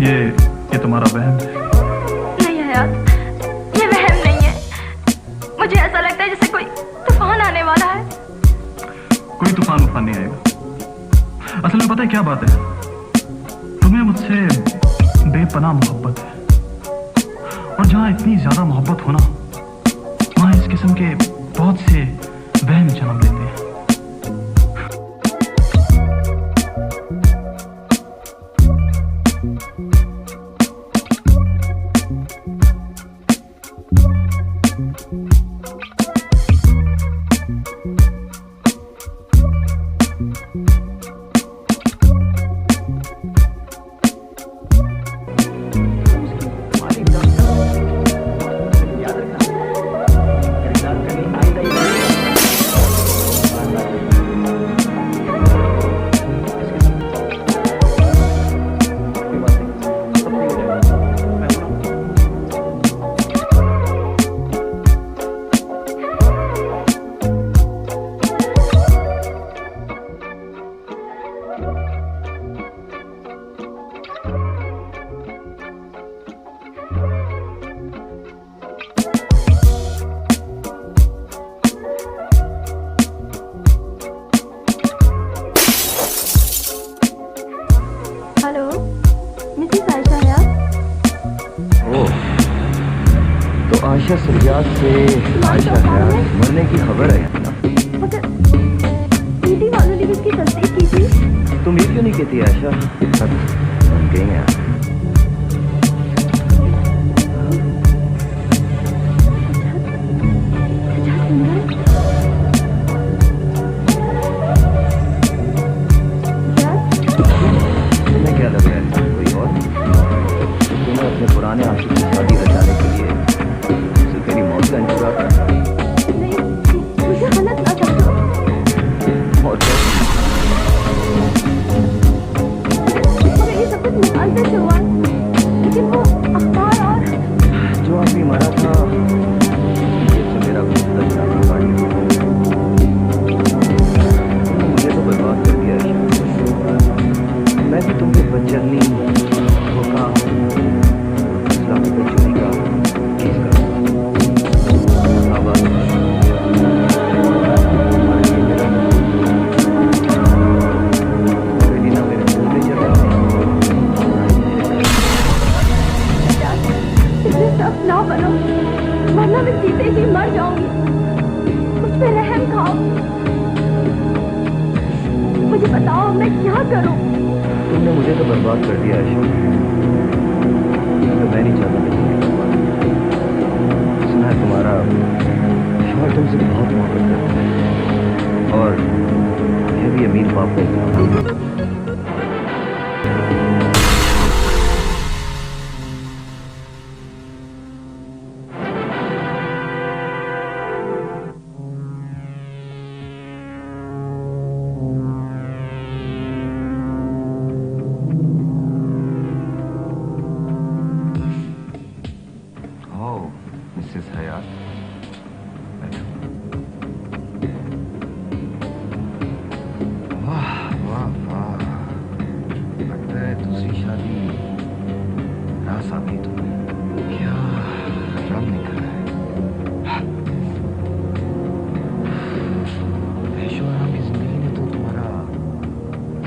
ये तुम्हारा वहम है। नहीं है यार, ये वहम नहीं है। मुझे ऐसा लगता है जैसे कोई तूफान आने वाला है। कोई तूफान उफान नहीं आएगा। असल में पता है क्या बात है, तुम्हें मुझसे बेपनाह मोहब्बत है, और जहां इतनी ज्यादा मोहब्बत होना, वहां इस किस्म के बहुत से वहम जन्म लेते हैं। हेलो, मिसेस आयशा हयात। ओह, तो आयशा सज्जाद से आयशा हयात मरने की खबर है ना? मगर सीटी वालों ने भी इसकी तस्दीक की थी। तुम ये क्यों नहीं कहती आयशा? सब बन गई हैं यार। तुम्हें क्या लग रहा है, कोई और? तुम्हें अपने पुराने आशिक की शादी रचाने के लिए सिर्फ मेरी मौत का इंतजार करना है? नहीं, मुझे गलत ना समझो। और क्या? मगर ये सब कुछ मुआवजे से हुआ, लेकिन वो अखबार और जो आदमी मरा था, ये तो मेरा गुस्सा जाने वाली। मुझे तो बर्बाद कर दिया है। मैं भी तुमको बचनी, धोखा, इस्लाम पे चोरी का केस करूंगा। मेरे दिल में जगह इसे सब ना बनो, वरना मैं जीते जी मर जाऊंगी। मुझ पे रहम खाओ, मुझे बताओ मैं क्या करूं। तुमने मुझे तो बर्बाद कर दिया है। तो मैं नहीं चाहता कि तुम बर्बाद हो। सुना है तुम्हारा शौहर तुमसे बहुत मोहब्बत करता है, और यह भी अमीर बाप का इंसान। मिसेस हयात, वाह वाह वाह, लगता है दूसरी शादी रास आती तुम्हें। क्या रंग निकला है। ऐशो आराम की जिंदगी ने तो तुम्हारा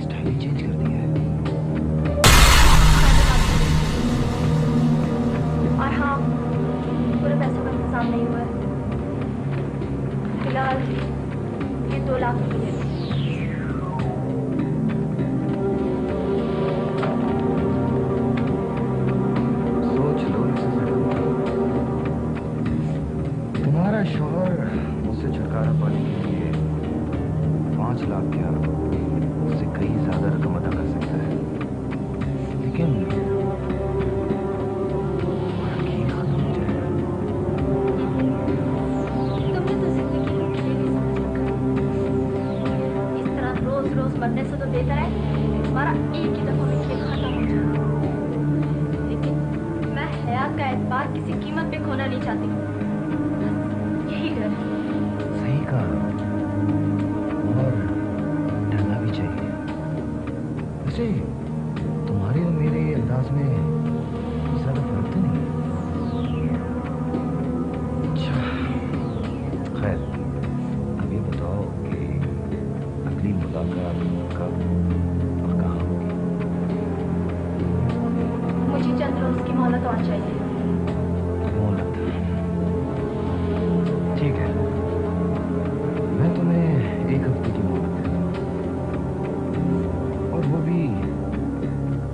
स्टाइल ही चेंज कर दिया है। और हाँ, पूरे पैसों का इंतजाम नहीं हुआ है। फिलहाल ये 2 लाख रुपये है। सोच लो मिसेस हयात, तुम्हारा शौहर मुझसे छुटकारा पाने के लिए 5 लाख क्या, उससे कहीं ज्यादा रकम अदा कर सकता है, लेकिन तुम्हारा खेल खत्म हो जाएगा। तुमने तो जिंदगी को खेल ही समझ रखा है। इस तरह रोज रोज मरने से तो बेहतर है हमारा एक ही दफा में खेल खत्म हो जाए। लेकिन मैं हयात का एतबार किसी कीमत पे खोना नहीं चाहती। यही डर है। सही कहा, और डरना भी चाहिए। वैसे तुम्हारे और मेरे अंदाज अंदाज में ज्यादा फर्क तो नहीं। अच्छा, खैर अब ये बताओ कि अगली मुलाकात कब और कहाँ होगी? मुझे चंद रोज की मोहलत और चाहिए। मोहलत? ठीक है, मैं तुम्हें 1 हफ्ते की मोहलत देता हूँ, और वो भी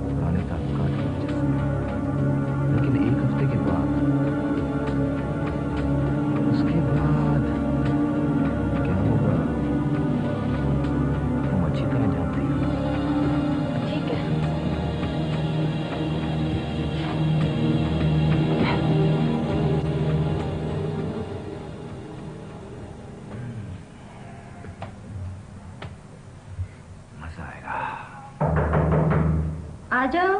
पुराने ताल्लुकात की वजह से। लेकिन 1 हफ्ते के बाद, उसके बाद क्या होगा तुम अच्छी तरह जानती हो। ठीक है। मजा आएगा। आ जाओ।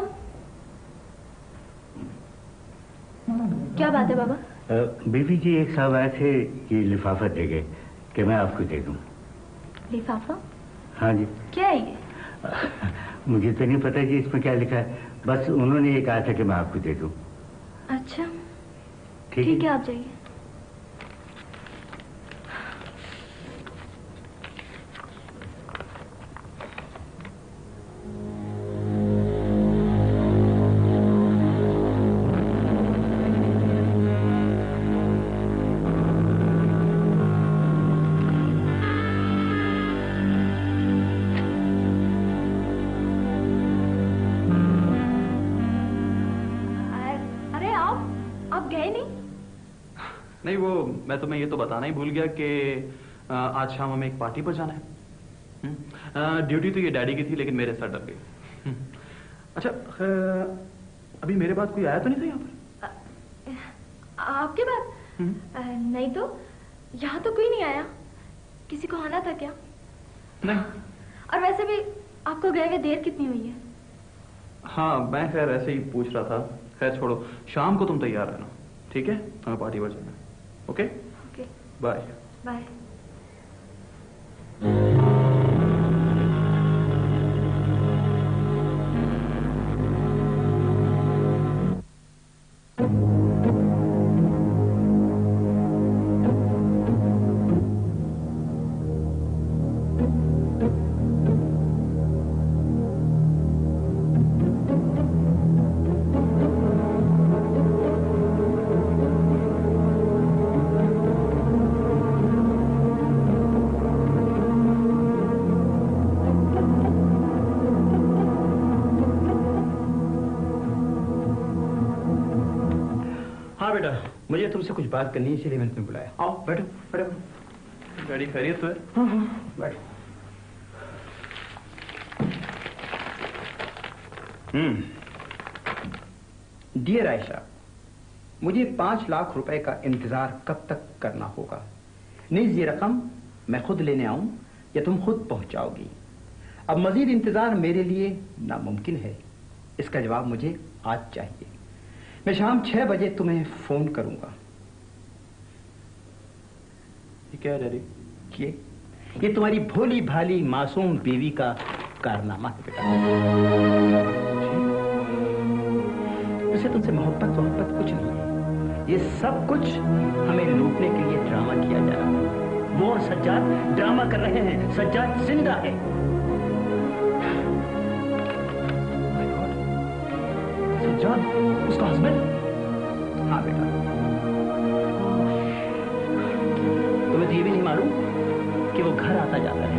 क्या बात है बाबा? बीबी जी, एक साहब आए थे, ये लिफाफा दे गए कि मैं आपको दे दूं। लिफाफा? हाँ जी। क्या है ये? मुझे तो नहीं पता जी इसमें क्या लिखा है, बस उन्होंने ये कहा था कि मैं आपको दे दूं। अच्छा ठीक ठीक है, आप जाइए। अरे आप गए नहीं? नहीं, वो मैं तुम्हें ये तो बताना ही भूल गया कि आज शाम हमें एक पार्टी पर जाना है। ड्यूटी तो ये डैडी की थी, लेकिन मेरे सर डर गई। अच्छा, अभी मेरे बाद कोई आया तो नहीं था यहाँ पर? आपके बाद? नहीं तो, यहाँ तो कोई नहीं आया। किसी को आना था क्या? नहीं। और वैसे भी आपको गए हुए देर कितनी हुई है? हाँ, मैं खैर ऐसे ही पूछ रहा था। खैर छोड़ो, शाम को तुम तैयार रहना, ठीक है? हमें पार्टी पर जाना है। Okay okay, bye. बाय। हाँ बेटा, मुझे तुमसे कुछ बात करनी है, इसलिए मैंने तुम्हें बुलाया। आओ बैठो बैठो। डैडी खैरियत तो है? हाँ बैठो। डियर आयशा, मुझे 5 लाख रुपए का इंतजार कब तक करना होगा? नीज ये रकम मैं खुद लेने आऊं या तुम खुद पहुंचाओगी? अब मजीद इंतजार मेरे लिए नामुमकिन है। इसका जवाब मुझे आज चाहिए। मैं शाम 6 बजे तुम्हें फोन करूंगा। ये क्या है डैडी? ये तुम्हारी भोली भाली मासूम बीवी का कारनामा है बेटा। उसे तुमसे मोहब्बत कुछ नहीं है। ये सब कुछ हमें लूटने के लिए ड्रामा किया जा रहा है। वो और सज्जाद ड्रामा कर रहे हैं। सज्जाद जिंदा है। सज्जाद, उसका हस्बैंड? हाँ बेटा, तुम्हें तो ये भी नहीं मालूम कि वो घर आता जाता है।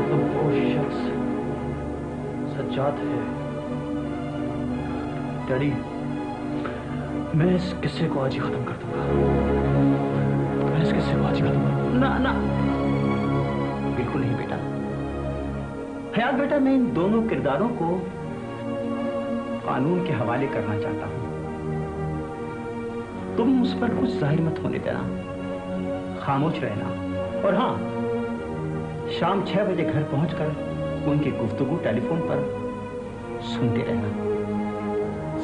तो वो शख्स सज्जाद है। डैडी, मैं इस किस्से को आज ही खत्म कर दूंगा। मैं इस किस्से को आज ही खत्म कर दूंगा। ना, बिल्कुल नहीं बेटा। हयात बेटा, मैं इन दोनों किरदारों को कानून के हवाले करना चाहता हूं। तुम उस पर कुछ जाहिर मत होने देना, खामोश रहना। और हां, शाम 6 बजे घर पहुंचकर उनकी गुफ्तगू टेलीफोन पर सुनते रहना।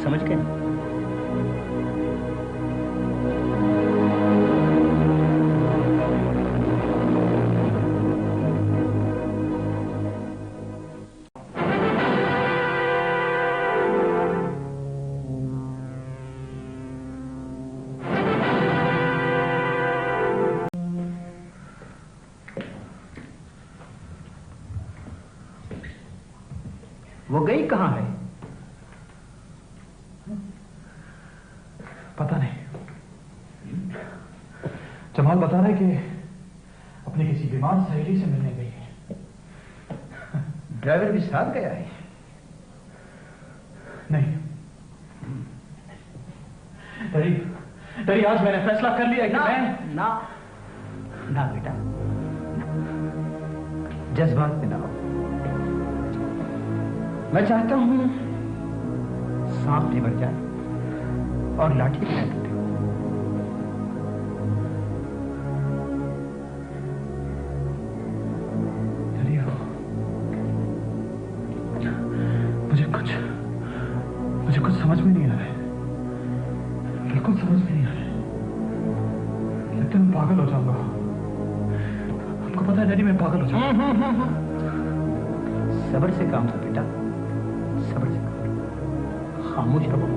समझ गए ना? वो गई कहां है? पता नहीं। जमाल बता रहा है कि अपनी किसी बीमार सहेली से मिलने गई है। ड्राइवर भी साथ गया है? नहीं। डैडी आज मैंने फैसला कर लिया कि मैं ना बेटा, जज्बात में ना हो। मैं चाहता हूं सांप निबर जाए और लाठी भी न टूटे। मुझे कुछ समझ में नहीं आ रहा है, बिल्कुल समझ में नहीं आ रहा है। लगता है मैं पागल हो जाऊंगा। आपको पता है डैडी, मैं पागल हो जाऊंगा। सब्र से काम लो बेटा, सब्र से काम लो। खामोश रहो,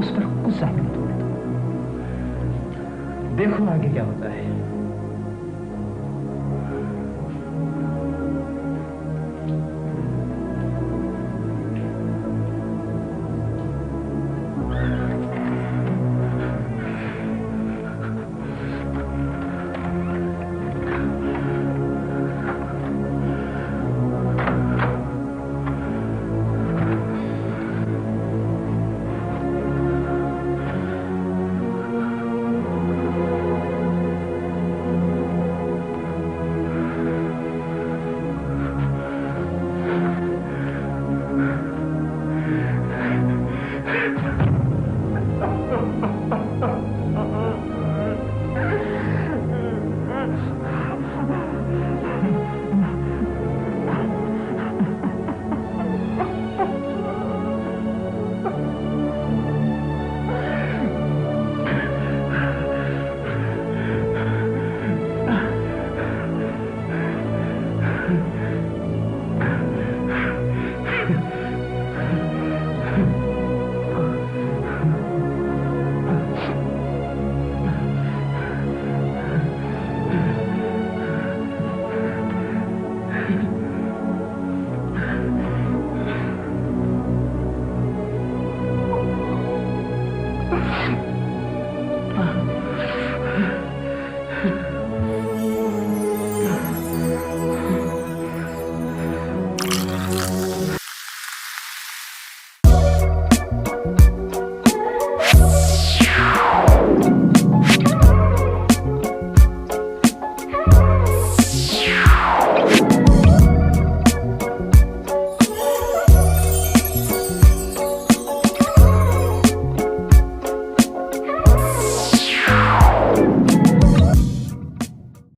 उस पर कुछ जाहिर मत होने दो। देखो आगे क्या होता है।